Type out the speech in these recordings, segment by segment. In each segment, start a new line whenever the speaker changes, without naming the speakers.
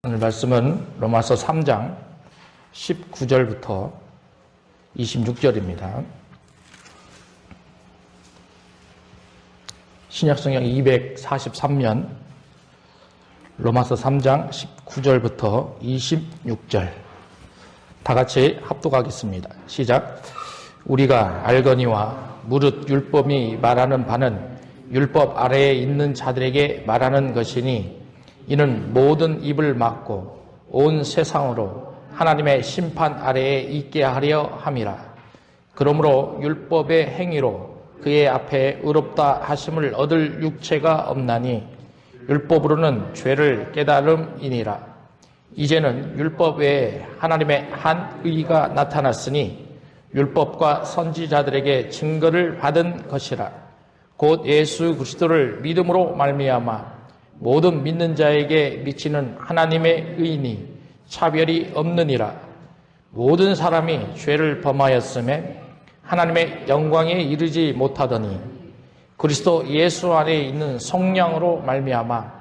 오늘 말씀은 로마서 3장 19절부터 26절입니다. 신약성경 243면 로마서 3장 19절부터 26절 다 같이 합독하겠습니다. 시작. 우리가 알거니와 무릇 율법이 말하는 바는 율법 아래에 있는 자들에게 말하는 것이니 이는 모든 입을 막고 온 세상으로 하나님의 심판 아래에 있게 하려 함이라. 그러므로 율법의 행위로 그의 앞에 의롭다 하심을 얻을 육체가 없나니 율법으로는 죄를 깨달음이니라. 이제는 율법 외에 하나님의 한 의가 나타났으니 율법과 선지자들에게 증거를 받은 것이라. 곧 예수 그리스도를 믿음으로 말미암아 모든 믿는 자에게 미치는 하나님의 의인이 차별이 없느니라. 모든 사람이 죄를 범하였음에 하나님의 영광에 이르지 못하더니 그리스도 예수 안에 있는 성령으로 말미암아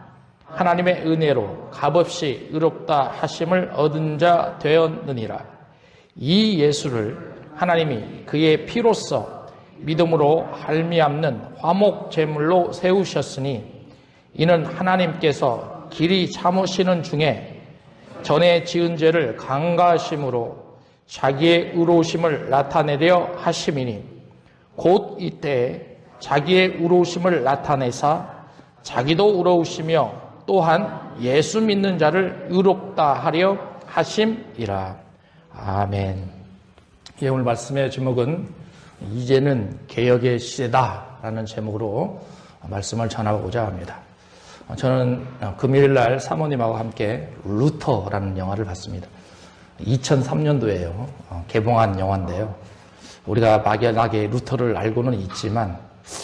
하나님의 은혜로 값없이 의롭다 하심을 얻은 자 되었느니라. 이 예수를 하나님이 그의 피로써 믿음으로 할미암는 화목 제물로 세우셨으니 이는 하나님께서 길이 참으시는 중에 전에 지은 죄를 강가하심으로 자기의 의로우심을 나타내려 하심이니 곧 이때 자기의 의로우심을 나타내사 자기도 의로우시며 또한 예수 믿는 자를 의롭다 하려 하심이라. 아멘. 예, 오늘 말씀의 제목은 이제는 개혁의 시대다라는 제목으로 말씀을 전하고자 합니다. 저는 금요일날 사모님하고 함께 루터라는 영화를 봤습니다. 2003년도에요. 개봉한 영화인데요. 우리가 막연하게 루터를 알고는 있지만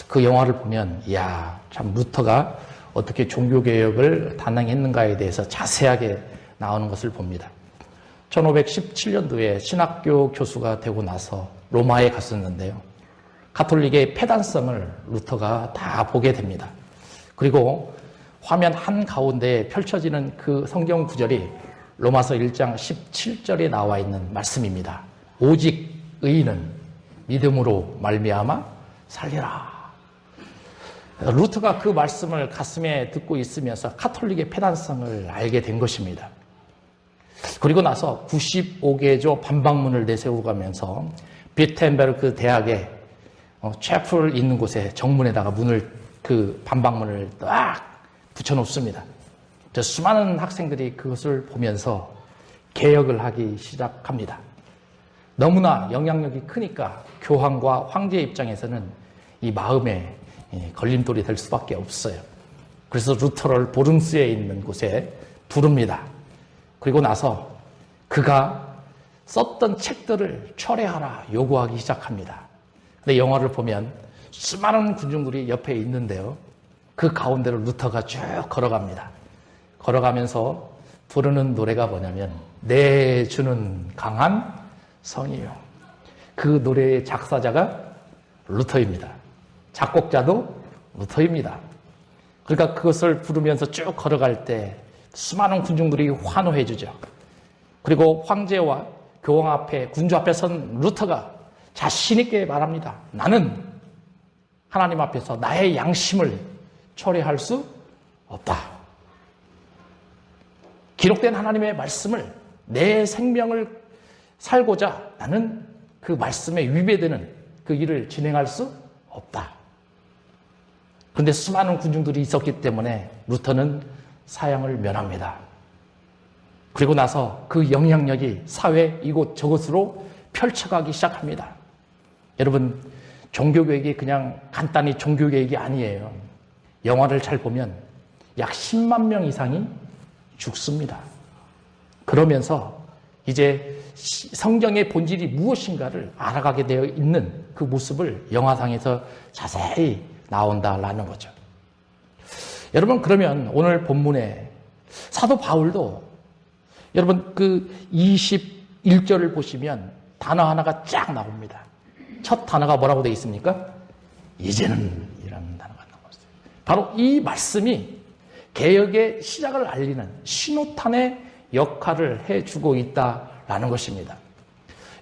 그 영화를 보면 이야, 참 루터가 어떻게 종교개혁을 단행했는가에 대해서 자세하게 나오는 것을 봅니다. 1517년도에 신학교 교수가 되고 나서 로마에 갔었는데요. 가톨릭의 폐단성을 루터가 다 보게 됩니다. 그리고 화면 한가운데에 펼쳐지는 그 성경 구절이 로마서 1장 17절에 나와 있는 말씀입니다. 오직 의인은 믿음으로 말미암아 살리라. 루터가 그 말씀을 가슴에 듣고 있으면서 가톨릭의 폐단성을 알게 된 것입니다. 그리고 나서 95개조 반박문을 내세우가면서 비텐베르크 대학의 채플 있는 곳에 정문에다가 그 반박문을 딱 붙여놓습니다. 수많은 학생들이 그것을 보면서 개혁을 하기 시작합니다. 너무나 영향력이 크니까 교황과 황제 입장에서는 이 마음에 걸림돌이 될 수밖에 없어요. 그래서 루터를 보름스에 있는 곳에 부릅니다. 그리고 나서 그가 썼던 책들을 철회하라 요구하기 시작합니다. 근데 영화를 보면 수많은 군중들이 옆에 있는데요. 그 가운데로 루터가 쭉 걸어갑니다. 걸어가면서 부르는 노래가 뭐냐면 내 주는 강한 성이요. 그 노래의 작사자가 루터입니다. 작곡자도 루터입니다. 그러니까 그것을 부르면서 쭉 걸어갈 때 수많은 군중들이 환호해 주죠. 그리고 황제와 교황 앞에 군주 앞에 선 루터가 자신 있게 말합니다. 나는 하나님 앞에서 나의 양심을 처리할 수 없다. 기록된 하나님의 말씀을 내 생명을 살고자 나는 그 말씀에 위배되는 그 일을 진행할 수 없다. 그런데 수많은 군중들이 있었기 때문에 루터는 사형을 면합니다. 그리고 나서 그 영향력이 사회 이곳 저곳으로 펼쳐가기 시작합니다. 여러분, 종교개혁이 그냥 간단히 종교개혁이 아니에요. 영화를 잘 보면 약 10만 명 이상이 죽습니다. 그러면서 이제 성경의 본질이 무엇인가를 알아가게 되어 있는 그 모습을 영화상에서 자세히 나온다라는 거죠. 여러분, 그러면 오늘 본문에 사도 바울도 여러분 그 21절을 보시면 단어 하나가 쫙 나옵니다. 첫 단어가 뭐라고 되어 있습니까? 이제는 이라는 단어가 나왔어요. 바로 이 말씀이 개혁의 시작을 알리는 신호탄의 역할을 해주고 있다라는 것입니다.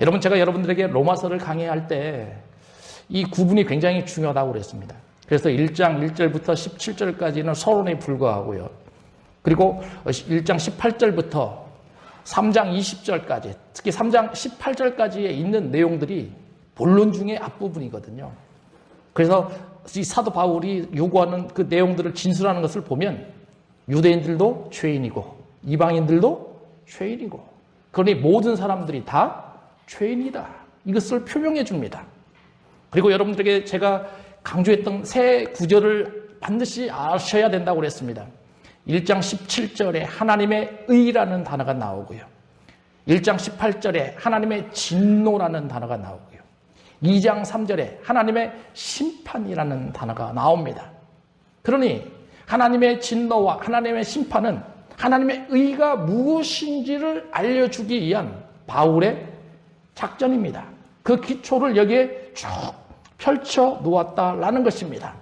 여러분, 제가 여러분들에게 로마서를 강의할 때 이 구분이 굉장히 중요하다고 그랬습니다. 그래서 1장 1절부터 17절까지는 서론에 불과하고요. 그리고 1장 18절부터 3장 20절까지, 특히 3장 18절까지에 있는 내용들이 본론 중의 앞부분이거든요. 그래서 이 사도 바울이 요구하는 그 내용들을 진술하는 것을 보면 유대인들도 죄인이고 이방인들도 죄인이고, 그러니 모든 사람들이 다 죄인이다, 이것을 표명해 줍니다. 그리고 여러분들에게 제가 강조했던 세 구절을 반드시 아셔야 된다고 그랬습니다. 1장 17절에 하나님의 의라는 단어가 나오고요. 1장 18절에 하나님의 진노라는 단어가 나오고요. 2장 3절에 하나님의 심판이라는 단어가 나옵니다. 그러니 하나님의 진노와 하나님의 심판은 하나님의 의가 무엇인지를 알려주기 위한 바울의 작전입니다. 그 기초를 여기에 쭉 펼쳐 놓았다라는 것입니다.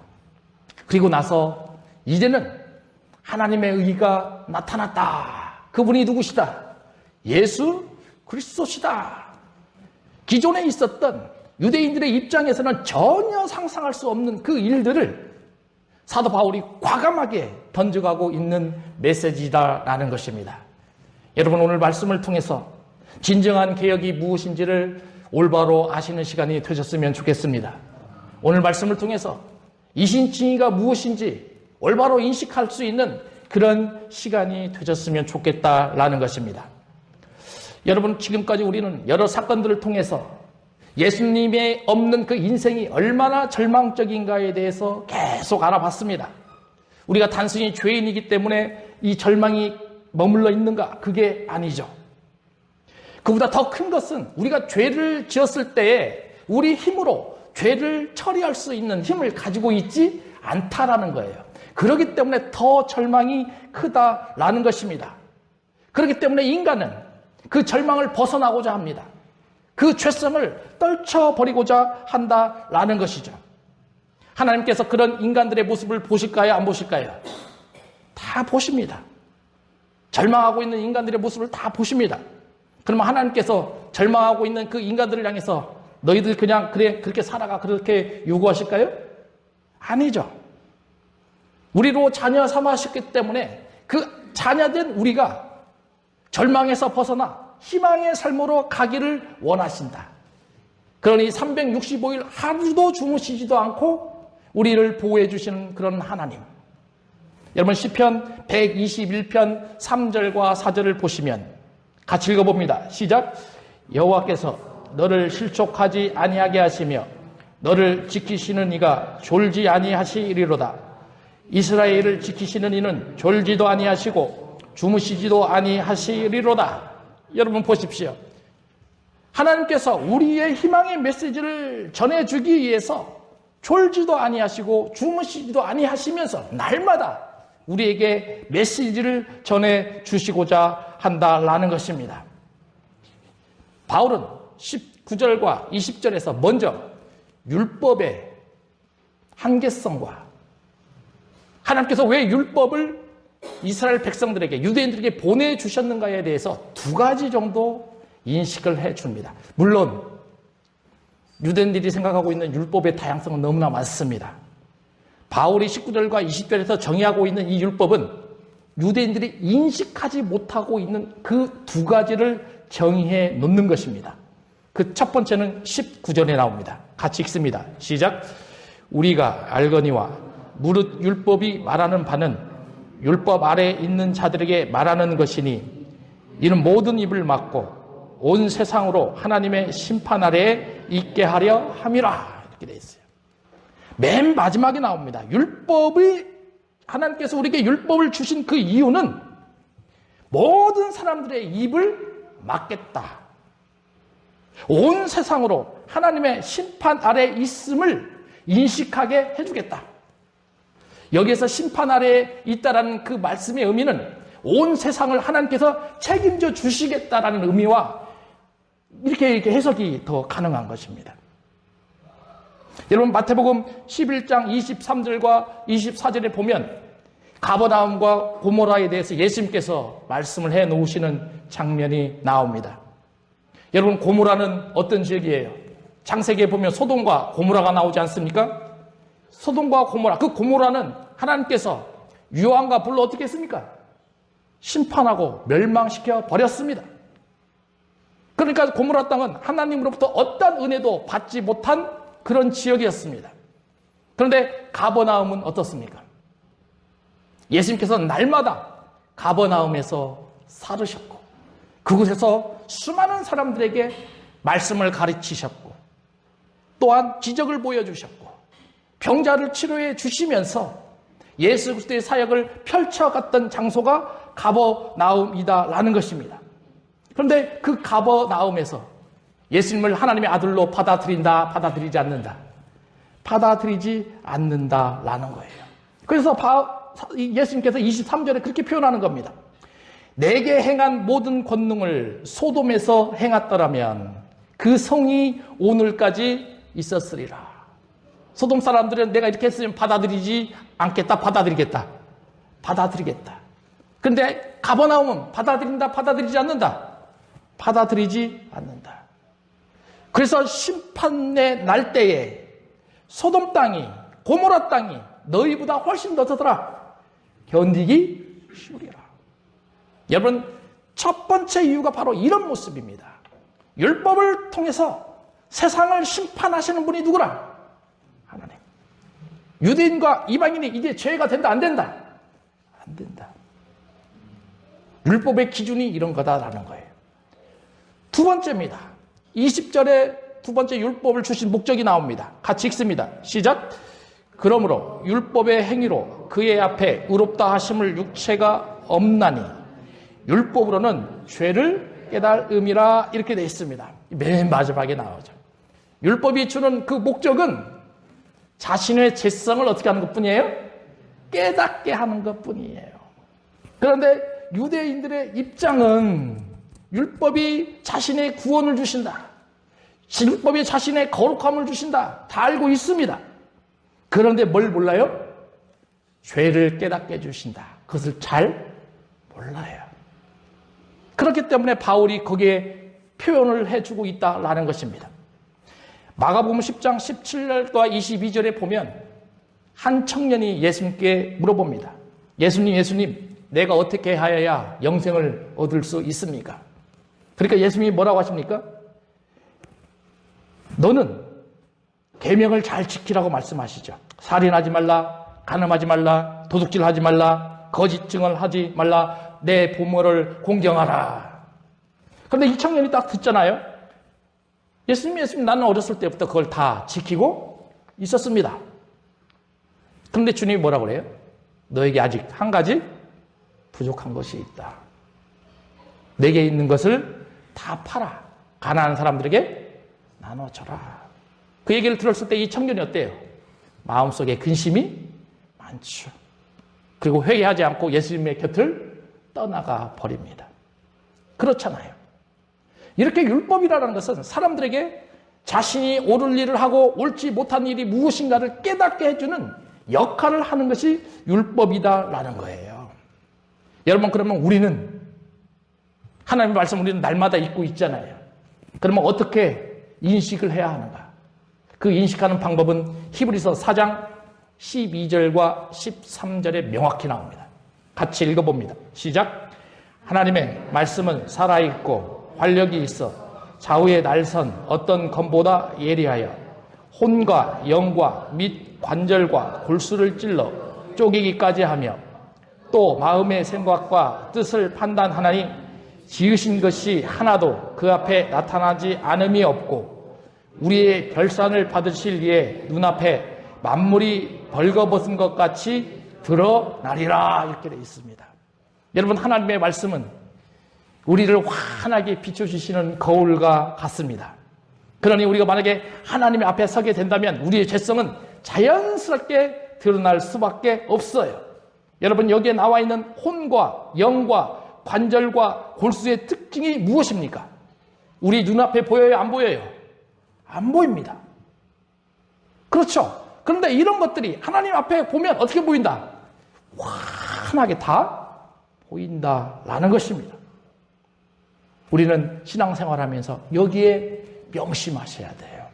그리고 나서 이제는 하나님의 의가 나타났다. 그분이 누구시다? 예수 그리스도시다. 기존에 있었던 유대인들의 입장에서는 전혀 상상할 수 없는 그 일들을 사도 바울이 과감하게 던져가고 있는 메시지다라는 것입니다. 여러분, 오늘 말씀을 통해서 진정한 개혁이 무엇인지를 올바로 아시는 시간이 되셨으면 좋겠습니다. 오늘 말씀을 통해서 이신칭의가 무엇인지 올바로 인식할 수 있는 그런 시간이 되셨으면 좋겠다라는 것입니다. 여러분, 지금까지 우리는 여러 사건들을 통해서 예수님의 없는 그 인생이 얼마나 절망적인가에 대해서 계속 알아봤습니다. 우리가 단순히 죄인이기 때문에 이 절망이 머물러 있는가? 그게 아니죠. 그보다 더 큰 것은 우리가 죄를 지었을 때에 우리 힘으로 죄를 처리할 수 있는 힘을 가지고 있지 않다라는 거예요. 그렇기 때문에 더 절망이 크다라는 것입니다. 그렇기 때문에 인간은 그 절망을 벗어나고자 합니다. 그 죄성을 떨쳐버리고자 한다라는 것이죠. 하나님께서 그런 인간들의 모습을 보실까요? 안 보실까요? 다 보십니다. 절망하고 있는 인간들의 모습을 다 보십니다. 그러면 하나님께서 절망하고 있는 그 인간들을 향해서 너희들 그냥 그래 그렇게 살아가 그렇게 요구하실까요? 아니죠. 우리로 자녀 삼으셨기 때문에 그 자녀된 우리가 절망에서 벗어나 희망의 삶으로 가기를 원하신다. 그러니 365일 하루도 주무시지도 않고 우리를 보호해 주시는 그런 하나님. 여러분, 시편 121편 3절과 4절을 보시면 같이 읽어봅니다. 시작. 여호와께서 너를 실족하지 아니하게 하시며 너를 지키시는 이가 졸지 아니하시리로다. 이스라엘을 지키시는 이는 졸지도 아니하시고 주무시지도 아니하시리로다. 여러분 보십시오. 하나님께서 우리의 희망의 메시지를 전해주기 위해서 졸지도 아니하시고 주무시지도 아니하시면서 날마다 우리에게 메시지를 전해주시고자 한다라는 것입니다. 바울은 19절과 20절에서 먼저 율법의 한계성과 하나님께서 왜 율법을 이스라엘 백성들에게, 유대인들에게 보내주셨는가에 대해서 두 가지 정도 인식을 해줍니다. 물론 유대인들이 생각하고 있는 율법의 다양성은 너무나 많습니다. 바울이 19절과 20절에서 정의하고 있는 이 율법은 유대인들이 인식하지 못하고 있는 그 두 가지를 정의해 놓는 것입니다. 그 첫 번째는 19절에 나옵니다. 같이 읽습니다. 시작. 우리가 알거니와 무릇 율법이 말하는 바는 율법 아래에 있는 자들에게 말하는 것이니 이는 모든 입을 막고 온 세상으로 하나님의 심판 아래에 있게 하려 함이라. 이렇게 되어 있어요. 맨 마지막에 나옵니다. 하나님께서 우리에게 율법을 주신 그 이유는 모든 사람들의 입을 막겠다. 온 세상으로 하나님의 심판 아래에 있음을 인식하게 해주겠다. 여기에서 심판 아래에 있다라는 그 말씀의 의미는 온 세상을 하나님께서 책임져 주시겠다라는 의미와 이렇게 해석이 더 가능한 것입니다. 여러분, 마태복음 11장 23절과 24절에 보면 가버나움과 고모라에 대해서 예수님께서 말씀을 해 놓으시는 장면이 나옵니다. 여러분, 고모라는 어떤 지역이에요? 창세기에 보면 소돔과 고모라가 나오지 않습니까? 소돔과 고모라, 그 고모라는 하나님께서 유황과 불로 어떻게 했습니까? 심판하고 멸망시켜 버렸습니다. 그러니까 고모라 땅은 하나님으로부터 어떤 은혜도 받지 못한 그런 지역이었습니다. 그런데 가버나움은 어떻습니까? 예수님께서는 날마다 가버나움에서 살으셨고 그곳에서 수많은 사람들에게 말씀을 가르치셨고 또한 기적을 보여주셨고 병자를 치료해 주시면서 예수 그리스도의 사역을 펼쳐갔던 장소가 가버나움이다라는 것입니다. 그런데 그 가버나움에서 예수님을 하나님의 아들로 받아들인다, 받아들이지 않는다. 받아들이지 않는다라는 거예요. 그래서 예수님께서 23절에 그렇게 표현하는 겁니다. 내게 행한 모든 권능을 소돔에서 행했더라면 그 성이 오늘까지 있었으리라. 소돔 사람들은 내가 이렇게 했으면 받아들이지 않겠다, 받아들이겠다. 받아들이겠다. 그런데 가버나움은 받아들인다, 받아들이지 않는다. 받아들이지 않는다. 그래서 심판의 날 때에 소돔 땅이, 고모라 땅이 너희보다 훨씬 더 더더라. 견디기 쉬우리라. 여러분, 첫 번째 이유가 바로 이런 모습입니다. 율법을 통해서 세상을 심판하시는 분이 누구라? 하나님. 유대인과 이방인이 이게 죄가 된다, 안 된다? 안 된다. 율법의 기준이 이런 거다라는 거예요. 두 번째입니다. 20절에 두 번째 율법을 주신 목적이 나옵니다. 같이 읽습니다. 시작. 그러므로 율법의 행위로 그의 앞에 의롭다 하심을 육체가 없나니 율법으로는 죄를 깨달음이라 이렇게 되어 있습니다. 맨 마지막에 나오죠. 율법이 주는 그 목적은 자신의 죄성을 어떻게 하는 것뿐이에요? 깨닫게 하는 것뿐이에요. 그런데 유대인들의 입장은 율법이 자신의 구원을 주신다. 율법이 자신의 거룩함을 주신다. 다 알고 있습니다. 그런데 뭘 몰라요? 죄를 깨닫게 해주신다. 그것을 잘 몰라요. 그렇기 때문에 바울이 거기에 표현을 해주고 있다라는 것입니다. 마가복음 10장 17절과 22절에 보면 한 청년이 예수님께 물어봅니다. 예수님, 내가 어떻게 하여야 영생을 얻을 수 있습니까? 그러니까 예수님이 뭐라고 하십니까? 너는 계명을 잘 지키라고 말씀하시죠. 살인하지 말라, 간음하지 말라, 도둑질하지 말라, 거짓 증언하지 말라, 내 부모를 공경하라. 그런데 이 청년이 딱 듣잖아요. 예수님, 나는 어렸을 때부터 그걸 다 지키고 있었습니다. 그런데 주님이 뭐라고 그래요? 너에게 아직 한 가지 부족한 것이 있다. 내게 있는 것을 다 팔아. 가난한 사람들에게 나눠줘라. 그 얘기를 들었을 때 이 청년이 어때요? 마음속에 근심이 많죠. 그리고 회개하지 않고 예수님의 곁을 떠나가 버립니다. 그렇잖아요. 이렇게 율법이라는 것은 사람들에게 자신이 옳을 일을 하고 옳지 못한 일이 무엇인가를 깨닫게 해주는 역할을 하는 것이 율법이다라는 거예요. 여러분, 그러면 우리는 하나님의 말씀 우리는 날마다 읽고 있잖아요. 그러면 어떻게 인식을 해야 하는가? 그 인식하는 방법은 히브리서 4장 12절과 13절에 명확히 나옵니다. 같이 읽어봅니다. 시작. 하나님의 말씀은 살아있고 활력이 있어 좌우에 날선 어떤 검보다 예리하여 혼과 영과 및 관절과 골수를 찔러 쪼개기까지 하며 또 마음의 생각과 뜻을 판단하나니 지으신 것이 하나도 그 앞에 나타나지 않음이 없고 우리의 결산을 받으실 이의 눈앞에 만물이 벌거벗은 것 같이 드러나리라 이렇게 되어 있습니다. 여러분, 하나님의 말씀은 우리를 환하게 비춰주시는 거울과 같습니다. 그러니 우리가 만약에 하나님의 앞에 서게 된다면 우리의 죄성은 자연스럽게 드러날 수밖에 없어요. 여러분, 여기에 나와 있는 혼과 영과 관절과 골수의 특징이 무엇입니까? 우리 눈앞에 보여요? 안 보여요? 안 보입니다. 그렇죠? 그런데 이런 것들이 하나님 앞에 보면 어떻게 보인다? 환하게 다 보인다라는 것입니다. 우리는 신앙생활하면서 여기에 명심하셔야 돼요.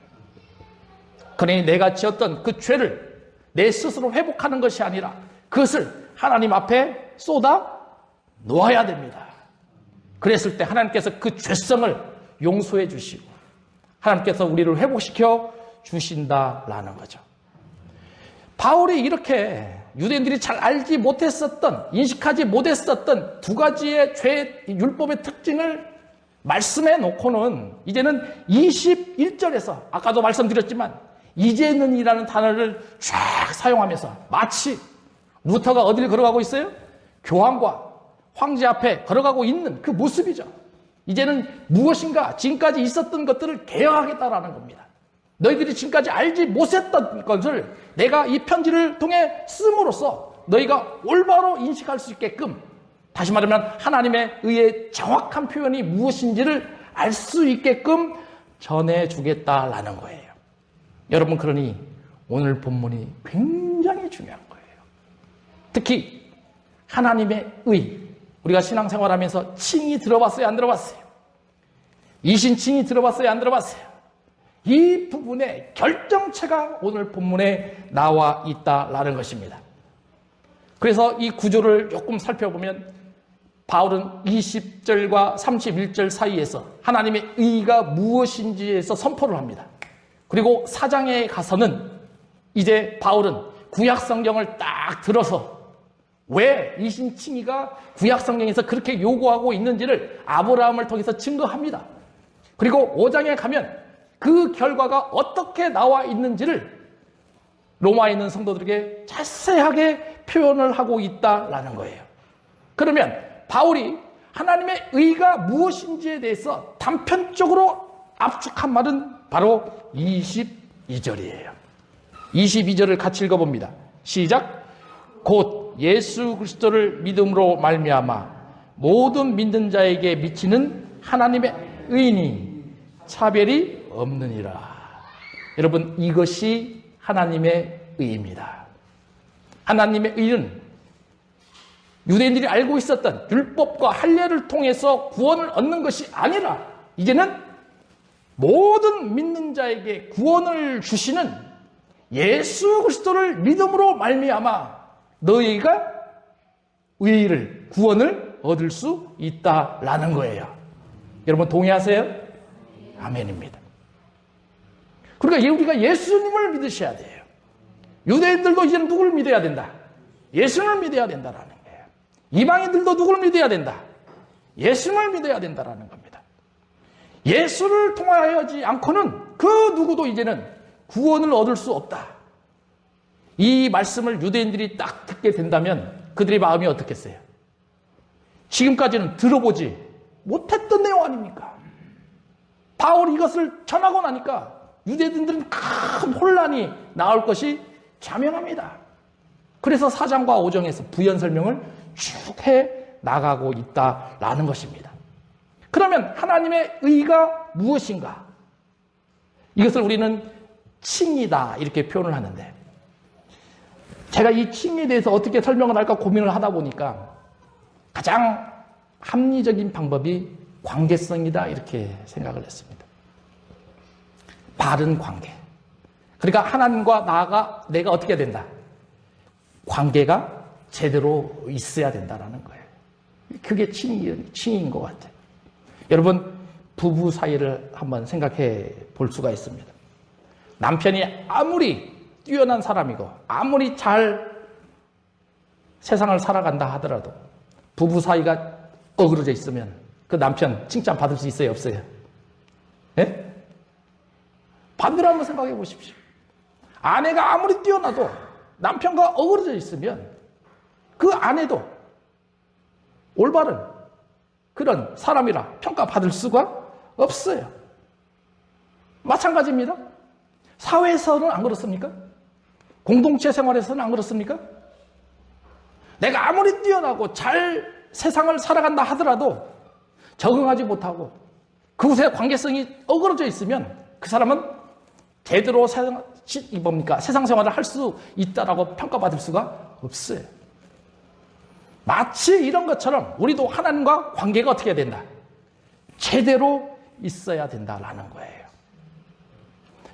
그러니 내가 지었던 그 죄를 내 스스로 회복하는 것이 아니라 그것을 하나님 앞에 쏟아 놓아야 됩니다. 그랬을 때 하나님께서 그 죄성을 용서해 주시고 하나님께서 우리를 회복시켜 주신다라는 거죠. 바울이 이렇게 유대인들이 잘 알지 못했었던, 인식하지 못했었던 두 가지의 죄, 율법의 특징을 말씀해 놓고는 이제는 21절에서 아까도 말씀드렸지만 이제는 이라는 단어를 쫙 사용하면서 마치 루터가 어디를 걸어가고 있어요? 교황과 황제 앞에 걸어가고 있는 그 모습이죠. 이제는 무엇인가 지금까지 있었던 것들을 개혁하겠다라는 겁니다. 너희들이 지금까지 알지 못했던 것을 내가 이 편지를 통해 씀으로써 너희가 올바로 인식할 수 있게끔, 다시 말하면 하나님의 의의 정확한 표현이 무엇인지를 알 수 있게끔 전해주겠다라는 거예요. 여러분, 그러니 오늘 본문이 굉장히 중요한 거예요. 특히 하나님의 의, 우리가 신앙생활하면서 칭이 들어봤어요, 안 들어봤어요? 이신칭이 들어봤어요, 안 들어봤어요? 이 부분의 결정체가 오늘 본문에 나와 있다라는 것입니다. 그래서 이 구조를 조금 살펴보면 바울은 20절과 31절 사이에서 하나님의 의가 무엇인지에서 선포를 합니다. 그리고 4장에 가서는 이제 바울은 구약 성경을 딱 들어서 왜 이신칭의가 구약 성경에서 그렇게 요구하고 있는지를 아브라함을 통해서 증거합니다. 그리고 5장에 가면 그 결과가 어떻게 나와 있는지를 로마에 있는 성도들에게 자세하게 표현을 하고 있다라는 거예요. 그러면 바울이 하나님의 의가 무엇인지에 대해서 단편적으로 압축한 말은 바로 22절이에요. 22절을 같이 읽어봅니다. 시작. 곧 예수 그리스도를 믿음으로 말미암아 모든 믿는 자에게 미치는 하나님의 의니 차별이 없느니라. 여러분, 이것이 하나님의 의입니다. 하나님의 의는 유대인들이 알고 있었던 율법과 할례를 통해서 구원을 얻는 것이 아니라 이제는 모든 믿는 자에게 구원을 주시는 예수 그리스도를 믿음으로 말미암아 너희가 의를, 구원을 얻을 수 있다라는 거예요. 여러분 동의하세요? 아멘입니다. 그러니까 우리가 예수님을 믿으셔야 돼요. 유대인들도 이제는 누구를 믿어야 된다? 예수를 믿어야 된다라는 거예요. 이방인들도 누구를 믿어야 된다? 예수를 믿어야 된다라는 겁니다. 예수를 통하여지 않고는 그 누구도 이제는 구원을 얻을 수 없다. 이 말씀을 유대인들이 딱 듣게 된다면 그들의 마음이 어떻겠어요? 지금까지는 들어보지 못했던 내용 아닙니까? 바울이 이것을 전하고 나니까 유대인들은 큰 혼란이 나올 것이 자명합니다. 그래서 4장과 5장에서 부연 설명을 쭉 해 나가고 있다라는 것입니다. 그러면 하나님의 의가 무엇인가? 이것을 우리는 칭이다 이렇게 표현을 하는데, 제가 이 칭에 대해서 어떻게 설명을 할까 고민을 하다 보니까 가장 합리적인 방법이 관계성이다 이렇게 생각을 했습니다. 바른 관계. 그러니까 하나님과 내가 어떻게 된다? 관계가 제대로 있어야 된다는 거예요. 그게 칭인 것 같아요. 여러분, 부부 사이를 한번 생각해 볼 수가 있습니다. 남편이 아무리 뛰어난 사람이고 아무리 잘 세상을 살아간다 하더라도 부부 사이가 어그러져 있으면 그 남편 칭찬 받을 수 있어요, 없어요? 예? 반대로 한번 생각해 보십시오. 아내가 아무리 뛰어나도 남편과 어그러져 있으면 그 아내도 올바른 그런 사람이라 평가받을 수가 없어요. 마찬가지입니다. 사회에서는 안 그렇습니까? 공동체 생활에서는 안 그렇습니까? 내가 아무리 뛰어나고 잘 세상을 살아간다 하더라도 적응하지 못하고 그곳의 관계성이 어그러져 있으면 그 사람은 제대로 세상 생활을 할 수 있다라고 평가받을 수가 없어요. 마치 이런 것처럼 우리도 하나님과 관계가 어떻게 해야 된다? 제대로 있어야 된다라는 거예요.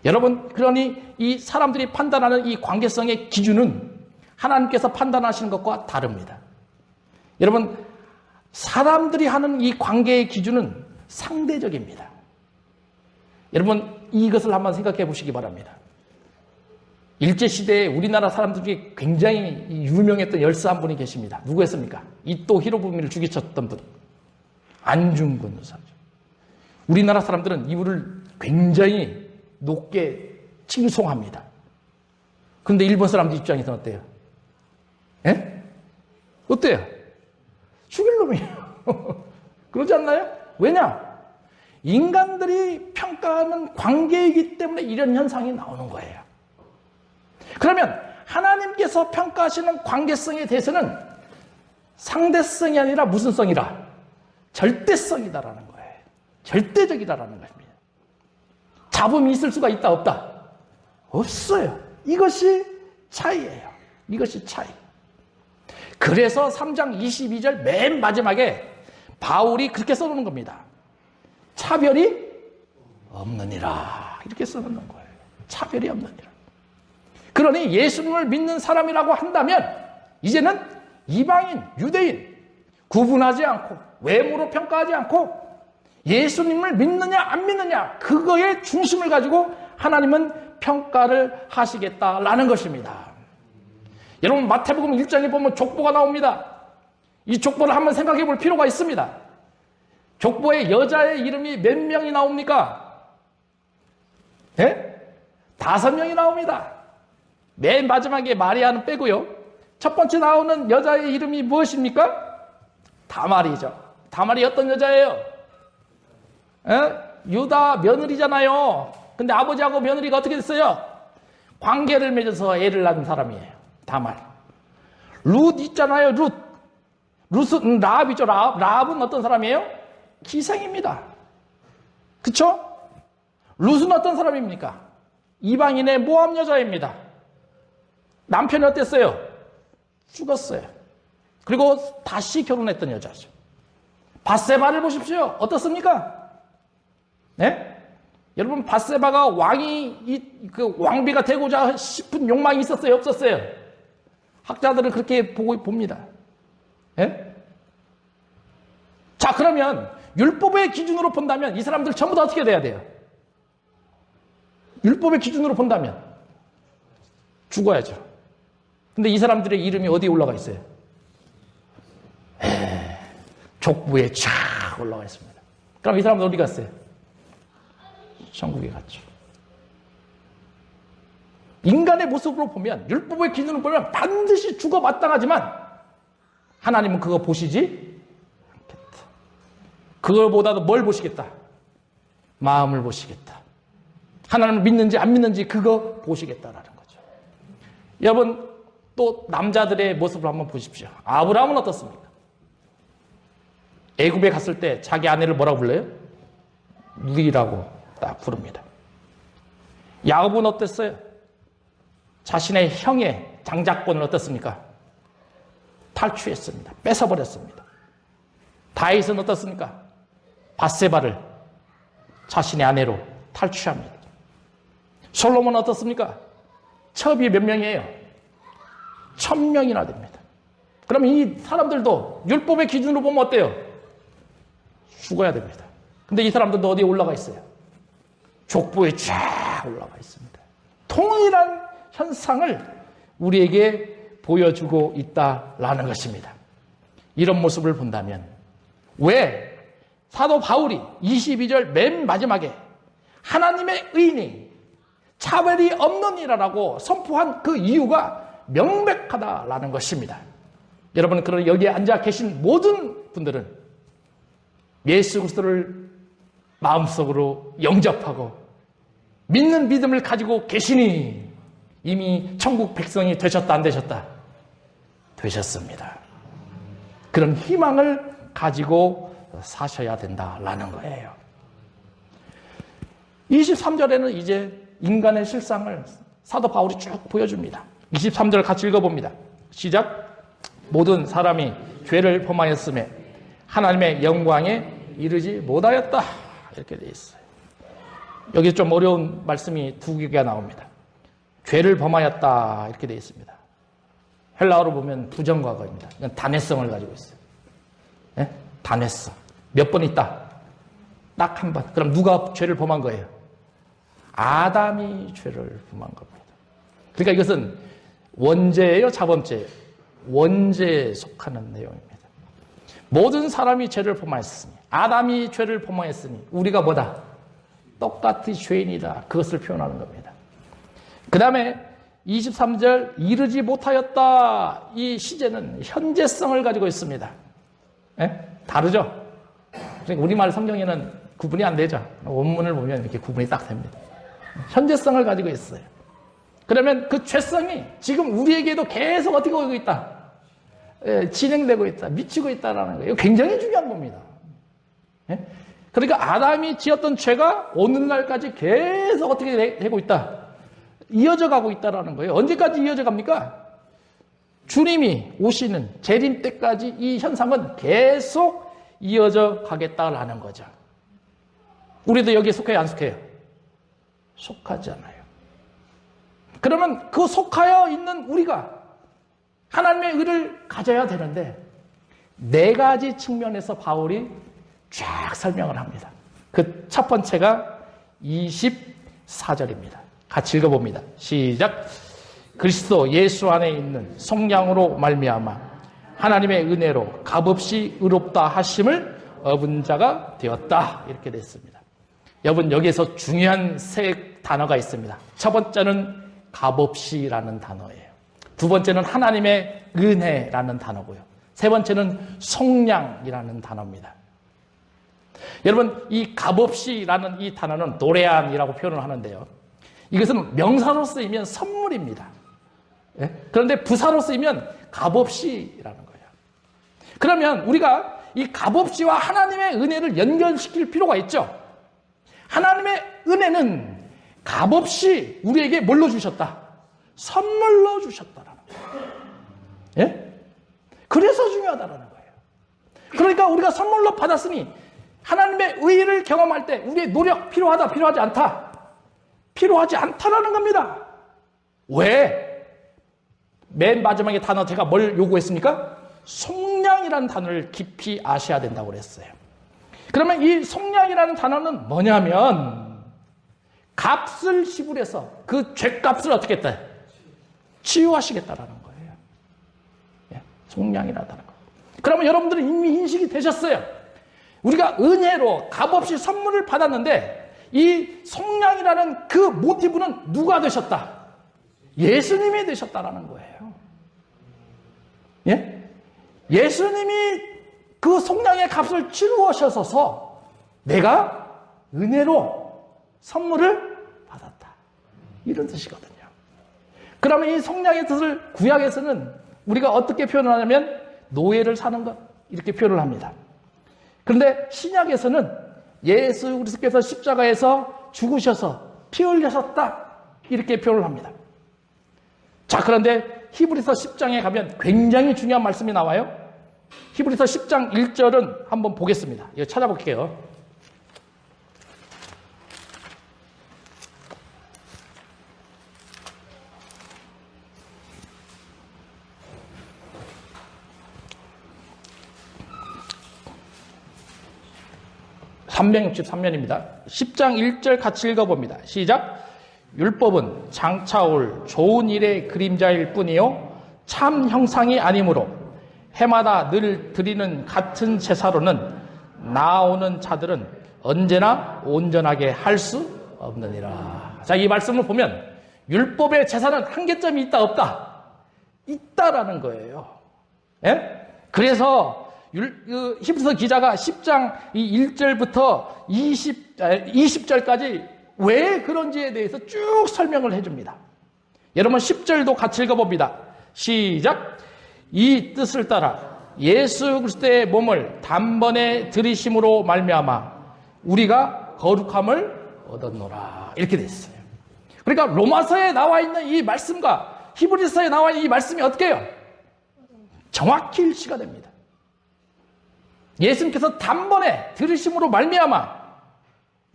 여러분, 그러니 이 사람들이 판단하는 이 관계성의 기준은 하나님께서 판단하시는 것과 다릅니다. 여러분, 사람들이 하는 이 관계의 기준은 상대적입니다. 여러분, 이것을 한번 생각해 보시기 바랍니다. 일제시대에 우리나라 사람들 중에 굉장히 유명했던 열사 한 분이 계십니다. 누구였습니까? 이토 히로부미를 죽이쳤던 분. 안중근 의사죠. 우리나라 사람들은 이분을 굉장히 높게 칭송합니다. 그런데 일본 사람들 입장에서는 어때요? 예? 어때요? 죽일 놈이에요. 그러지 않나요? 왜냐? 인간들이 평가하는 관계이기 때문에 이런 현상이 나오는 거예요. 그러면 하나님께서 평가하시는 관계성에 대해서는 상대성이 아니라 무슨 성이라? 절대성이다라는 거예요. 절대적이다라는 것입니다. 잡음이 있을 수가 있다 없다? 없어요. 이것이 차이예요. 이것이 차이. 그래서 3장 22절 맨 마지막에 바울이 그렇게 써놓는 겁니다. 차별이 없느니라. 이렇게 써놓는 거예요. 차별이 없느니라. 그러니 예수님을 믿는 사람이라고 한다면 이제는 이방인, 유대인 구분하지 않고 외모로 평가하지 않고 예수님을 믿느냐 안 믿느냐 그거의 중심을 가지고 하나님은 평가를 하시겠다라는 것입니다. 여러분, 마태복음 1장에 보면 족보가 나옵니다. 이 족보를 한번 생각해 볼 필요가 있습니다. 족보에 여자의 이름이 몇 명이 나옵니까? 예? 5명이 나옵니다. 맨 마지막에 마리아는 빼고요. 첫 번째 나오는 여자의 이름이 무엇입니까? 다말이죠. 다말이 어떤 여자예요? 예? 유다 며느리잖아요. 근데 아버지하고 며느리가 어떻게 됐어요? 관계를 맺어서 애를 낳은 사람이에요. 다말. 룻 있잖아요. 룻은 라합이죠. 라합은 어떤 사람이에요? 기생입니다. 그쵸? 룻은 어떤 사람입니까? 이방인의 모함 여자입니다. 남편이 어땠어요? 죽었어요. 그리고 다시 결혼했던 여자죠. 밧세바를 보십시오. 어떻습니까? 네? 여러분, 밧세바가 그 왕비가 되고자 싶은 욕망이 있었어요? 없었어요? 학자들은 그렇게 봅니다. 네? 자, 그러면 율법의 기준으로 본다면 이 사람들 전부 다 어떻게 돼야 돼요? 율법의 기준으로 본다면 죽어야죠. 근데 이 사람들의 이름이 어디에 올라가 있어요? 족부에 쫙 올라가 있습니다. 그럼 이 사람들 어디 갔어요? 천국에 갔죠. 인간의 모습으로 보면, 율법의 기준으로 보면 반드시 죽어 마땅하지만 하나님은 그거 보시지 않겠다. 그거보다도 뭘 보시겠다? 마음을 보시겠다. 하나님을 믿는지 안 믿는지 그거 보시겠다라는 거죠. 여러분, 또 남자들의 모습을 한번 보십시오. 아브라함은 어떻습니까? 애굽에 갔을 때 자기 아내를 뭐라고 불러요? 누이라고 딱 부릅니다. 야곱은 어땠어요? 자신의 형의 장자권을 어떻습니까? 탈취했습니다. 뺏어버렸습니다. 다윗은 어떻습니까? 밧세바를 자신의 아내로 탈취합니다. 솔로몬은 어떻습니까? 첩이 몇 명이에요? 1000명이나 됩니다. 그럼 이 사람들도 율법의 기준으로 보면 어때요? 죽어야 됩니다. 근데 이 사람들도 어디에 올라가 있어요? 족보에 쫙 올라가 있습니다. 통일한 현상을 우리에게 보여주고 있다라는 것입니다. 이런 모습을 본다면 왜 사도 바울이 22절 맨 마지막에 하나님의 의인이 차별이 없느니라라고 선포한 그 이유가 명백하다라는 것입니다. 여러분, 그런 여기에 앉아 계신 모든 분들은 예수 그리스도를 마음속으로 영접하고 믿는 믿음을 가지고 계시니 이미 천국 백성이 되셨다 안 되셨다? 되셨습니다. 그런 희망을 가지고 사셔야 된다라는 거예요. 23절에는 이제 인간의 실상을 사도 바울이 쭉 보여줍니다. 23절 같이 읽어봅니다. 시작. 모든 사람이 죄를 범하였음에 하나님의 영광에 이르지 못하였다. 이렇게 되어 있어요. 여기 좀 어려운 말씀이 두 개가 나옵니다. 죄를 범하였다. 이렇게 되어 있습니다. 헬라어로 보면 부정과거입니다. 이건 단회성을 가지고 있어요. 네? 단회성. 몇 번 있다? 딱 한 번. 그럼 누가 죄를 범한 거예요? 아담이 죄를 범한 겁니다. 그러니까 이것은 원죄예요, 자범죄예요? 원죄에 속하는 내용입니다. 모든 사람이 죄를 범하였으니, 아담이 죄를 범하였으니 우리가 뭐다? 똑같이 죄인이다. 그것을 표현하는 겁니다. 그 다음에 23절 이르지 못하였다. 이 시제는 현재성을 가지고 있습니다. 네? 다르죠? 그러니까 우리말 성경에는 구분이 안 되죠. 원문을 보면 이렇게 구분이 딱 됩니다. 현재성을 가지고 있어요. 그러면 그 죄성이 지금 우리에게도 계속 어떻게 오고 있다? 진행되고 있다. 미치고 있다는 거예요. 굉장히 중요한 겁니다. 그러니까 아담이 지었던 죄가 오늘날까지 계속 어떻게 되고 있다? 이어져 가고 있다는 거예요. 언제까지 이어져 갑니까? 주님이 오시는 재림 때까지 이 현상은 계속 이어져 가겠다라는 거죠. 우리도 여기에 속해요, 안 속해요? 속하지 않아요. 그러면 그 속하여 있는 우리가 하나님의 의를 가져야 되는데 네 가지 측면에서 바울이 쫙 설명을 합니다. 그 첫 번째가 24절입니다. 같이 읽어봅니다. 시작. 그리스도 예수 안에 있는 성령으로 말미암아 하나님의 은혜로 값없이 의롭다 하심을 얻은 자가 되었다. 이렇게 됐습니다. 여러분 여기에서 중요한 세 단어가 있습니다. 첫 번째는 값없이라는 단어예요. 두 번째는 하나님의 은혜라는 단어고요. 세 번째는 속량이라는 단어입니다. 여러분 이 값없이라는 이 단어는 도레안이라고 표현을 하는데요. 이것은 명사로 쓰이면 선물입니다. 그런데 부사로 쓰이면 값없이라는 거예요. 그러면 우리가 이 값없이와 하나님의 은혜를 연결시킬 필요가 있죠. 하나님의 은혜는 값없이 우리에게 뭘로 주셨다? 선물로 주셨다라는 거예요. 예? 그래서 중요하다라는 거예요. 그러니까 우리가 선물로 받았으니 하나님의 의의를 경험할 때 우리의 노력 필요하다, 필요하지 않다? 필요하지 않다라는 겁니다. 왜? 맨 마지막에 단어 제가 뭘 요구했습니까? 속량이라는 단어를 깊이 아셔야 된다고 그랬어요. 그러면 이 속량이라는 단어는 뭐냐면 값을 지불해서 그 죄값을 어떻게 했다? 치유하시겠다라는 거예요. 예, 속량이라는 단어. 그러면 여러분들은 이미 인식이 되셨어요. 우리가 은혜로 값없이 선물을 받았는데 이 속량이라는 그 모티브는 누가 되셨다? 예수님이 되셨다라는 거예요. 예? 예수님이 그 속량의 값을 치루하셔서 내가 은혜로 선물을 받았다. 이런 뜻이거든요. 그러면 이 속량의 뜻을 구약에서는 우리가 어떻게 표현을 하냐면 노예를 사는 것 이렇게 표현을 합니다. 그런데 신약에서는 예수 그리스도께서 십자가에서 죽으셔서 피 흘리셨다 이렇게 표현을 합니다. 자, 그런데 히브리서 10장에 가면 굉장히 중요한 말씀이 나와요. 히브리서 10장 1절은 한번 보겠습니다. 이거 찾아볼게요. (363면입니다) 10장 1절 같이 읽어봅니다. 시작. 율법은 장차 올 좋은 일의 그림자일 뿐이요 참 형상이 아니므로 해마다 늘 드리는 같은 제사로는 나아오는 자들은 언제나 온전하게 할 수 없느니라. 자, 이 말씀을 보면 율법의 제사는 한계점이 있다 없다? 있다라는 거예요. 예? 그래서 히브리서 기자가 10장 1절부터 20절까지 왜 그런지에 대해서 쭉 설명을 해줍니다. 여러분 10절도 같이 읽어봅니다. 시작. 이 뜻을 따라 예수 그리스도의 몸을 단번에 들이심으로 말미암아 우리가 거룩함을 얻었노라. 이렇게 돼 있어요. 그러니까 로마서에 나와 있는 이 말씀과 히브리서에 나와 있는 이 말씀이 어떻게 해요? 정확히 일치가 됩니다. 예수님께서 단번에 들으심으로 말미암아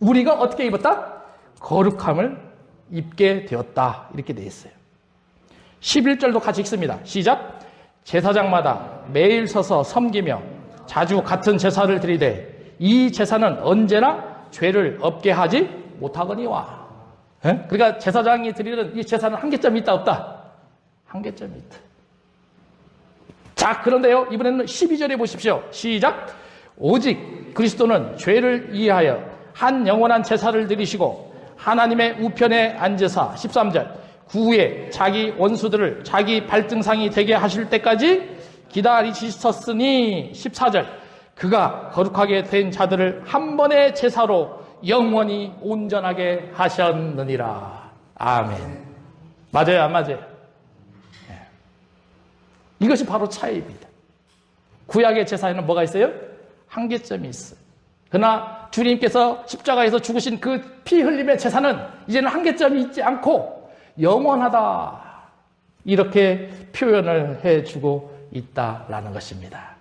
우리가 어떻게 입었다? 거룩함을 입게 되었다. 이렇게 되어 있어요. 11절도 같이 읽습니다. 시작. 제사장마다 매일 서서 섬기며 자주 같은 제사를 드리되 이 제사는 언제나 죄를 없게 하지 못하거니와. 그러니까 제사장이 드리는 이 제사는 한계점이 있다 없다? 한계점이 있다. 자, 그런데요, 이번에는 12절에 보십시오. 시작. 오직 그리스도는 죄를 이해하여 한 영원한 제사를 드리시고 하나님의 우편에 앉으사 13절 그 후에 자기 원수들을 자기 발등상이 되게 하실 때까지 기다리셨으니 14절 그가 거룩하게 된 자들을 한 번의 제사로 영원히 온전하게 하셨느니라. 아멘. 맞아요, 안 맞아요? 네. 이것이 바로 차이입니다. 구약의 제사에는 뭐가 있어요? 한계점이 있어요. 그러나 주님께서 십자가에서 죽으신 그 피 흘림의 제사는 이제는 한계점이 있지 않고 영원하다. 이렇게 표현을 해주고 있다라는 것입니다.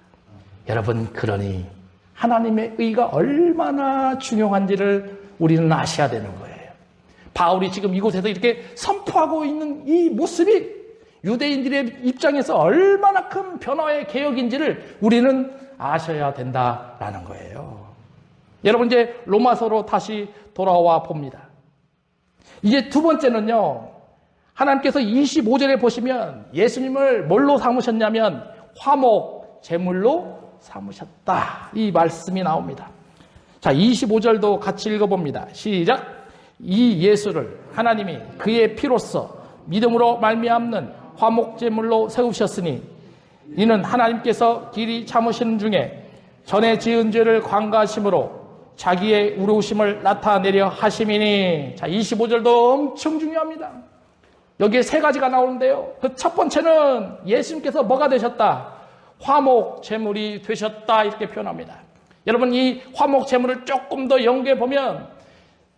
여러분, 그러니 하나님의 의가 얼마나 중요한지를 우리는 아셔야 되는 거예요. 바울이 지금 이곳에서 이렇게 선포하고 있는 이 모습이 유대인들의 입장에서 얼마나 큰 변화의 개혁인지를 우리는 아셔야 된다라는 거예요. 여러분, 이제 로마서로 다시 돌아와 봅니다. 이제 두 번째는요, 하나님께서 25절에 보시면 예수님을 뭘로 삼으셨냐면 화목 제물로 삼으셨다. 이 말씀이 나옵니다. 자, 25절도 같이 읽어봅니다. 시작. 이 예수를 하나님이 그의 피로써 믿음으로 말미암는 화목 제물로 세우셨으니 이는 하나님께서 길이 참으시는 중에 전에 지은 죄를 관가하심으로 자기의 의로우심을 나타내려 하심이니. 자, 25절도 엄청 중요합니다. 여기에 세 가지가 나오는데요. 그 첫 번째는 예수님께서 뭐가 되셨다? 화목 제물이 되셨다. 이렇게 표현합니다. 여러분, 이 화목 제물을 조금 더 연구해 보면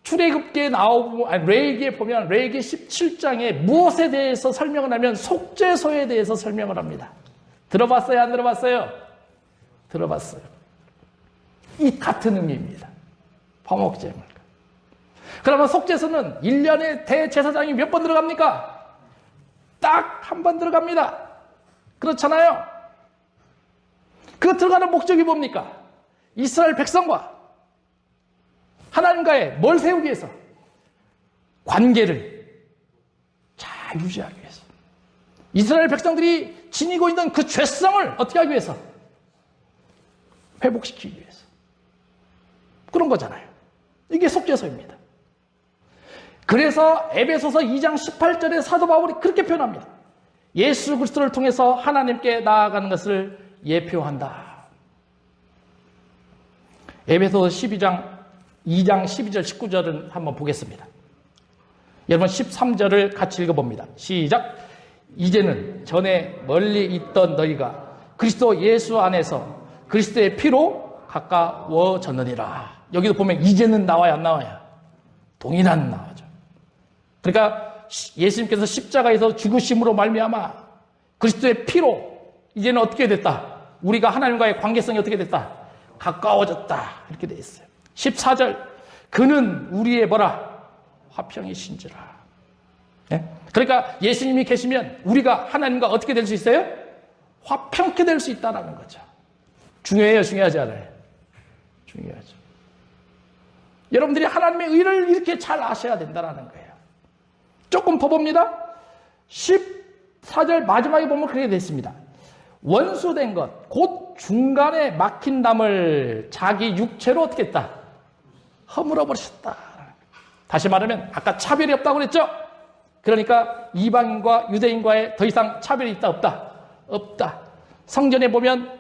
출애굽기에 나오고 레위기에 보면 레위기 17장에 무엇에 대해서 설명을 하면 속죄소에 대해서 설명을 합니다. 들어봤어요? 안 들어봤어요? 들어봤어요. 이 같은 의미입니다. 화목 제물. 그러면 속죄소는 1년에 대제사장이 몇 번 들어갑니까? 딱 한 번 들어갑니다. 그렇잖아요? 그 들어가는 목적이 뭡니까? 이스라엘 백성과 하나님과의 뭘 세우기 위해서? 관계를 잘 유지하기 위해서. 이스라엘 백성들이 지니고 있는 그 죄성을 어떻게 하기 위해서? 회복시키기 위해서. 그런 거잖아요. 이게 속죄소입니다. 그래서 에베소서 2장 18절에 사도 바울이 그렇게 표현합니다. 예수 그리스도를 통해서 하나님께 나아가는 것을 예표한다. 에베소서 2장 12절 19절은 한번 보겠습니다. 여러분 13절을 같이 읽어봅니다. 시작. 이제는 전에 멀리 있던 너희가 그리스도 예수 안에서 그리스도의 피로 가까워졌느니라. 여기도 보면 이제는 나와요, 안 나와요? 동일한 나오죠. 그러니까 예수님께서 십자가에서 죽으심으로 말미암아 그리스도의 피로 이제는 어떻게 됐다? 우리가 하나님과의 관계성이 어떻게 됐다? 가까워졌다. 이렇게 돼 있어요. 14절. 그는 우리의 뭐라? 화평이신지라. 네? 그러니까 예수님이 계시면 우리가 하나님과 어떻게 될 수 있어요? 화평케 될 수 있다는 거죠. 중요해요, 중요하지 않아요? 중요하죠. 여러분들이 하나님의 의를 이렇게 잘 아셔야 된다는 거예요. 조금 더 봅니다. 14절 마지막에 보면 그렇게 되어 있습니다. 원수된 것, 곧 중간에 막힌 담을 자기 육체로 어떻게 했다? 허물어 버리셨다. 다시 말하면 아까 차별이 없다고 그랬죠? 그러니까 이방인과 유대인과의 더 이상 차별이 있다 없다? 없다. 성전에 보면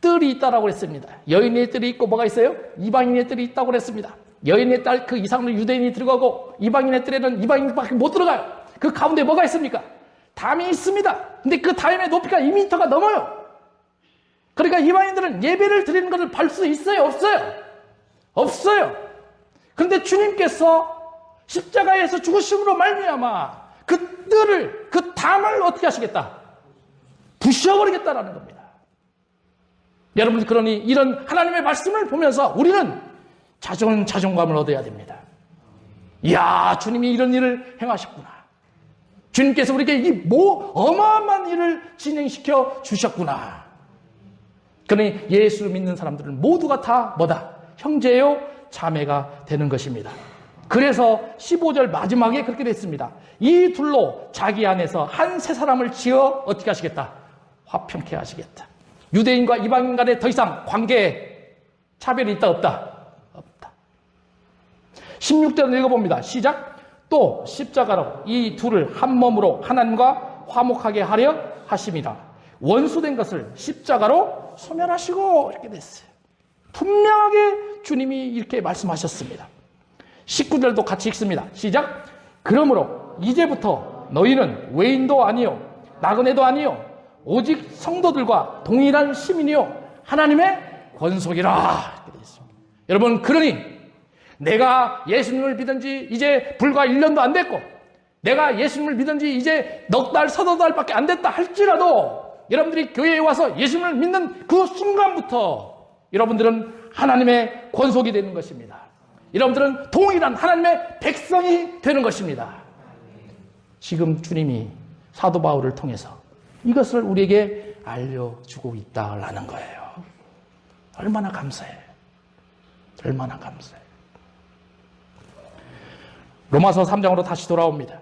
뜰이 있다라고 그랬습니다. 여인의 뜰이 있고 뭐가 있어요? 이방인의 뜰이 있다고 그랬습니다. 여인의 딸 그 이상으로 유대인이 들어가고 이방인의 뜰에는 이방인밖에 못 들어가요. 그 가운데 뭐가 있습니까? 담이 있습니다. 근데 그 담의 높이가 2m가 넘어요. 그러니까 이방인들은 예배를 드리는 것을 볼 수 있어요? 없어요? 없어요. 그런데 주님께서 십자가에서 죽으심으로 말미암아 그 뜰을, 그 담을 어떻게 하시겠다? 부셔버리겠다라는 겁니다. 여러분, 그러니 이런 하나님의 말씀을 보면서 우리는 자존감을 얻어야 됩니다. 이야, 주님이 이런 일을 행하셨구나. 주님께서 우리에게 이 어마어마한 일을 진행시켜 주셨구나. 그러니 예수를 믿는 사람들은 모두가 다 뭐다? 형제요, 자매가 되는 것입니다. 그래서 15절 마지막에 그렇게 됐습니다. 이 둘로 자기 안에서 한 세 사람을 지어 어떻게 하시겠다? 화평케 하시겠다. 유대인과 이방인 간에 더 이상 관계에 차별이 있다 없다? 없다. 16절을 읽어봅니다. 시작. 또 십자가로 이 둘을 한 몸으로 하나님과 화목하게 하려 하심이라. 원수된 것을 십자가로 소멸하시고, 이렇게 됐어요. 분명하게 주님이 이렇게 말씀하셨습니다. 19절도 같이 읽습니다. 시작. 그러므로 이제부터 너희는 외인도 아니요 나그네도 아니요 오직 성도들과 동일한 시민이요 하나님의 권속이라. 이렇게 되어 있습니다. 여러분, 그러니 내가 예수님을 믿은 지 이제 불과 1년도 안 됐고, 내가 예수님을 믿은 지 이제 넉 달, 서너 달밖에 안 됐다 할지라도, 여러분들이 교회에 와서 예수님을 믿는 그 순간부터 여러분들은 하나님의 권속이 되는 것입니다. 여러분들은 동일한 하나님의 백성이 되는 것입니다. 지금 주님이 사도 바울을 통해서 이것을 우리에게 알려주고 있다라는 거예요. 얼마나 감사해요. 얼마나 감사해요. 로마서 3장으로 다시 돌아옵니다.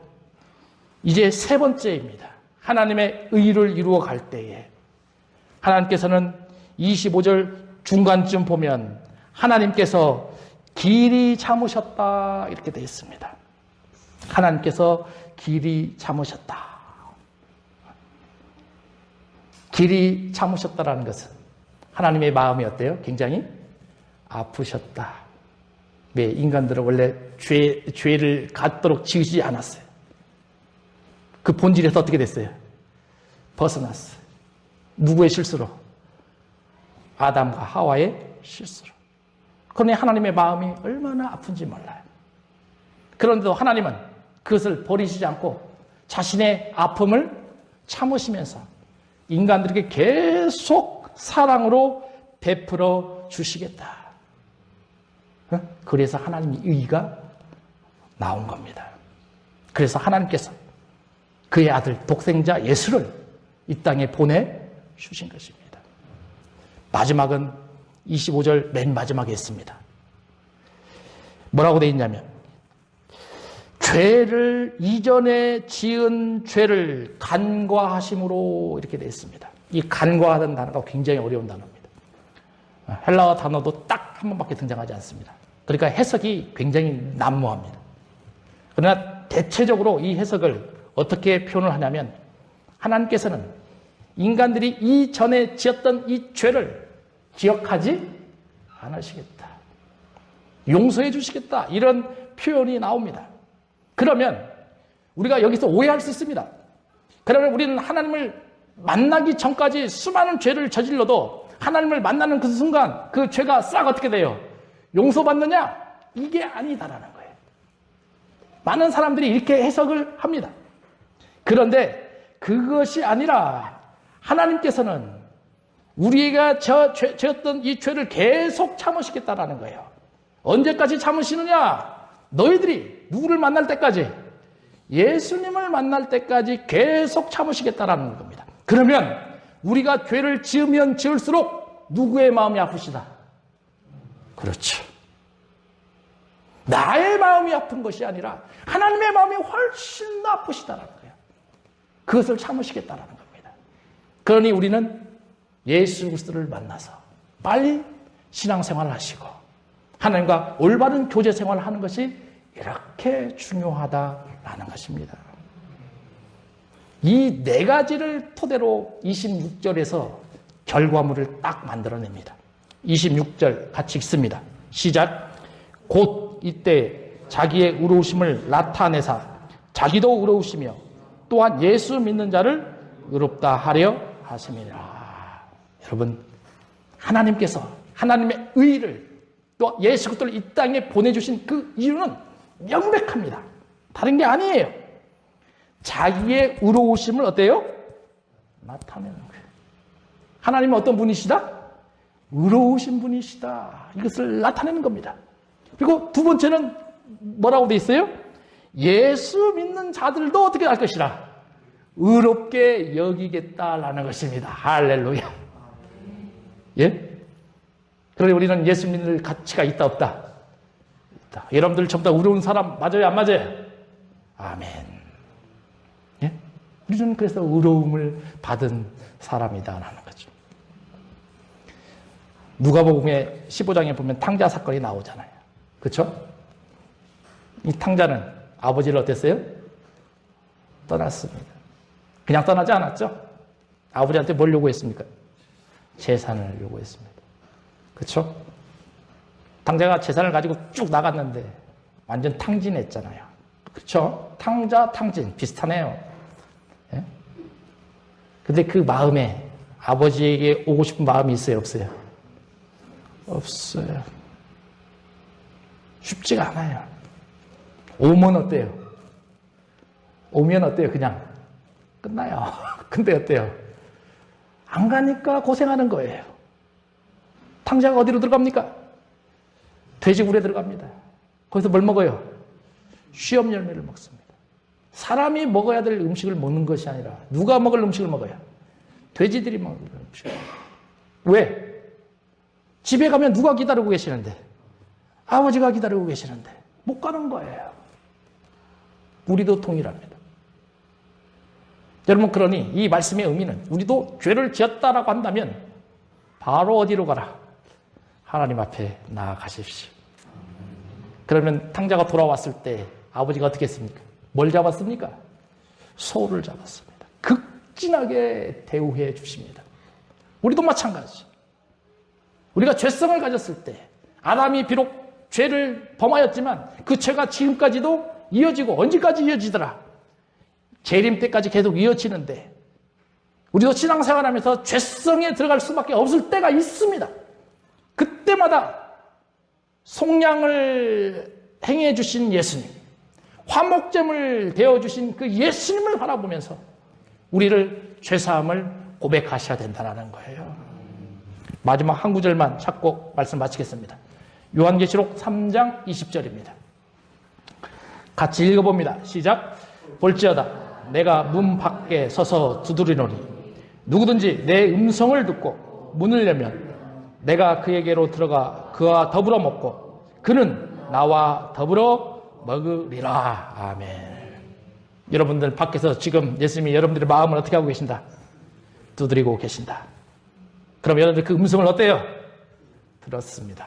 이제 세 번째입니다. 하나님의 의를 이루어 갈 때에 하나님께서는 25절 중간쯤 보면 하나님께서 길이 참으셨다, 이렇게 되어 있습니다. 하나님께서 길이 참으셨다. 길이 참으셨다라는 것은 하나님의 마음이 어때요? 굉장히 아프셨다. 왜? 인간들은 원래 죄를 갖도록 지으지 않았어요. 그 본질에서 어떻게 됐어요? 벗어났어요. 누구의 실수로? 아담과 하와의 실수로. 그런데 하나님의 마음이 얼마나 아픈지 몰라요. 그런데도 하나님은 그것을 버리시지 않고 자신의 아픔을 참으시면서 인간들에게 계속 사랑으로 베풀어 주시겠다. 그래서 하나님의 의가 나온 겁니다. 그래서 하나님께서 그의 아들 독생자 예수를 이 땅에 보내주신 것입니다. 마지막은 25절 맨 마지막에 있습니다. 뭐라고 되어 있냐면 죄를 이전에 지은 죄를 간과하심으로, 이렇게 되어 있습니다. 이 간과하는 단어가 굉장히 어려운 단어입니다. 헬라어 단어도 딱 한 번밖에 등장하지 않습니다. 그러니까 해석이 굉장히 난무합니다. 그러나 대체적으로 이 해석을 어떻게 표현을 하냐면 하나님께서는 인간들이 이전에 지었던 이 죄를 기억하지 않으시겠다. 용서해 주시겠다. 이런 표현이 나옵니다. 그러면 우리가 여기서 오해할 수 있습니다. 그러면 우리는 하나님을 만나기 전까지 수많은 죄를 저질러도 하나님을 만나는 그 순간 그 죄가 싹 어떻게 돼요? 용서받느냐? 이게 아니다라는 거예요. 많은 사람들이 이렇게 해석을 합니다. 그런데 그것이 아니라 하나님께서는 우리가 죄였던 이 죄를 계속 참으시겠다라는 거예요. 언제까지 참으시느냐? 너희들이 누구를 만날 때까지, 예수님을 만날 때까지 계속 참으시겠다라는 겁니다. 그러면 우리가 죄를 지으면 지을수록 누구의 마음이 아프시다? 그렇죠. 나의 마음이 아픈 것이 아니라 하나님의 마음이 훨씬 더 아프시다라는 거예요. 그것을 참으시겠다라는 겁니다. 그러니 우리는 예수 그리스도를 만나서 빨리 신앙생활을 하시고 하나님과 올바른 교제 생활을 하는 것이 이렇게 중요하다라는 것입니다. 이 네 가지를 토대로 26절에서 결과물을 딱 만들어냅니다. 26절 같이 읽습니다. 시작. 곧 이때 자기의 의로우심을 나타내사 자기도 의로우시며 또한 예수 믿는 자를 의롭다 하려 하심이라. 여러분, 하나님께서 하나님의 의를 또 예수 그리스도를 이 땅에 보내주신 그 이유는 명백합니다. 다른 게 아니에요. 자기의 의로우심을 어때요? 나타내는 거예요. 하나님은 어떤 분이시다? 의로우신 분이시다. 이것을 나타내는 겁니다. 그리고 두 번째는 뭐라고 돼 있어요? 예수 믿는 자들도 어떻게 할 것이라? 의롭게 여기겠다라는 것입니다. 할렐루야. 예? 그러니 우리는 예수 믿는 가치가 있다, 없다? 있다. 여러분들 전부 다 의로운 사람 맞아요, 안 맞아요? 아멘. 예? 우리는 그래서 의로움을 받은 사람이다라는 거죠. 누가복음의 15장에 보면 탕자 사건이 나오잖아요. 그렇죠? 이 탕자는 아버지를 어땠어요? 떠났습니다. 그냥 떠나지 않았죠? 아버지한테 뭘 요구했습니까? 재산을 요구했습니다. 그렇죠? 탕자가 재산을 가지고 쭉 나갔는데 완전 탕진했잖아요. 그렇죠? 탕자, 탕진 비슷하네요. 예? 근데 그 마음에 아버지에게 오고 싶은 마음이 있어요, 없어요? 없어요. 쉽지가 않아요. 오면 어때요? 오면 어때요? 그냥 끝나요. 근데 어때요? 안 가니까 고생하는 거예요. 탕자가 어디로 들어갑니까? 돼지굴에 들어갑니다. 거기서 뭘 먹어요? 쉬엄 열매를 먹습니다. 사람이 먹어야 될 음식을 먹는 것이 아니라 누가 먹을 음식을 먹어요? 돼지들이 먹을 음식. 왜? 집에 가면 누가 기다리고 계시는데? 아버지가 기다리고 계시는데 못 가는 거예요. 우리도 동일합니다. 여러분, 그러니 이 말씀의 의미는 우리도 죄를 지었다라고 한다면 바로 어디로 가라? 하나님 앞에 나아가십시오. 그러면 탕자가 돌아왔을 때 아버지가 어떻게 했습니까? 뭘 잡았습니까? 소를 잡았습니다. 극진하게 대우해 주십니다. 우리도 마찬가지. 우리가 죄성을 가졌을 때 아담이 비록 죄를 범하였지만 그 죄가 지금까지도 이어지고 언제까지 이어지더라? 재림 때까지 계속 이어지는데 우리도 신앙생활하면서 죄성에 들어갈 수밖에 없을 때가 있습니다. 그때마다 속량을 행해 주신 예수님, 화목제물 되어 주신 그 예수님을 바라보면서 우리를 죄사함을 고백하셔야 된다는 거예요. 마지막 한 구절만 찾고 말씀 마치겠습니다. 요한계시록 3장 20절입니다. 같이 읽어봅니다. 시작. 볼지어다 내가 문 밖에 서서 두드리노니 누구든지 내 음성을 듣고 문을 열면 내가 그에게로 들어가 그와 더불어 먹고 그는 나와 더불어 먹으리라. 아멘. 여러분들 밖에서 지금 예수님이 여러분들의 마음을 어떻게 하고 계신다? 두드리고 계신다. 그럼 여러분들 그 음성을 어때요? 들었습니다.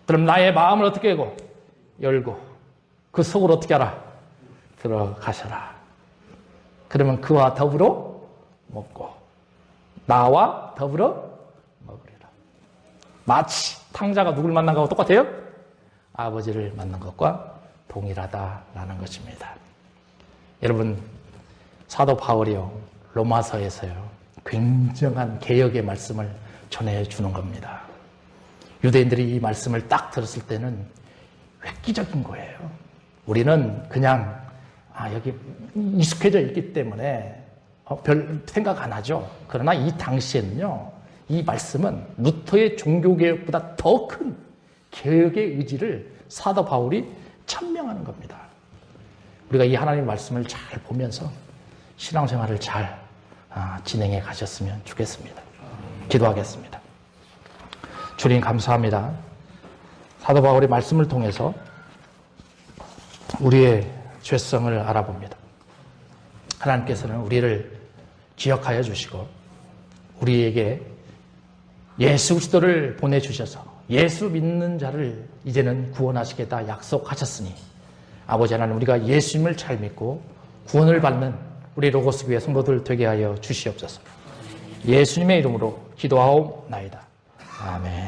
그럼 나의 마음을 어떻게 하고? 열고 그 속으로 어떻게 하라? 들어가셔라. 그러면 그와 더불어 먹고 나와 더불어 먹으리라. 마치 탕자가 누굴 만난 것과 똑같아요? 아버지를 만난 것과 동일하다라는 것입니다. 여러분, 사도 바울이요 로마서에서요 굉장한 개혁의 말씀을 전해주는 겁니다. 유대인들이 이 말씀을 딱 들었을 때는 획기적인 거예요. 우리는 그냥 여기 익숙해져 있기 때문에 별 생각 안 하죠. 그러나 이 당시에는요, 이 말씀은 루터의 종교개혁보다 더 큰 개혁의 의지를 사도 바울이 천명하는 겁니다. 우리가 이 하나님의 말씀을 잘 보면서 신앙생활을 잘 진행해 가셨으면 좋겠습니다. 기도하겠습니다. 주님 감사합니다. 사도 바울의 말씀을 통해서 우리의 죄성을 알아봅니다. 하나님께서는 우리를 기억하여 주시고 우리에게 예수 그리스도를 보내주셔서 예수 믿는 자를 이제는 구원하시겠다 약속하셨으니 아버지 하나님 우리가 예수님을 잘 믿고 구원을 받는 우리 로고스 교회 성도들 되게 하여 주시옵소서. 예수님의 이름으로 기도하옵나이다. 아멘.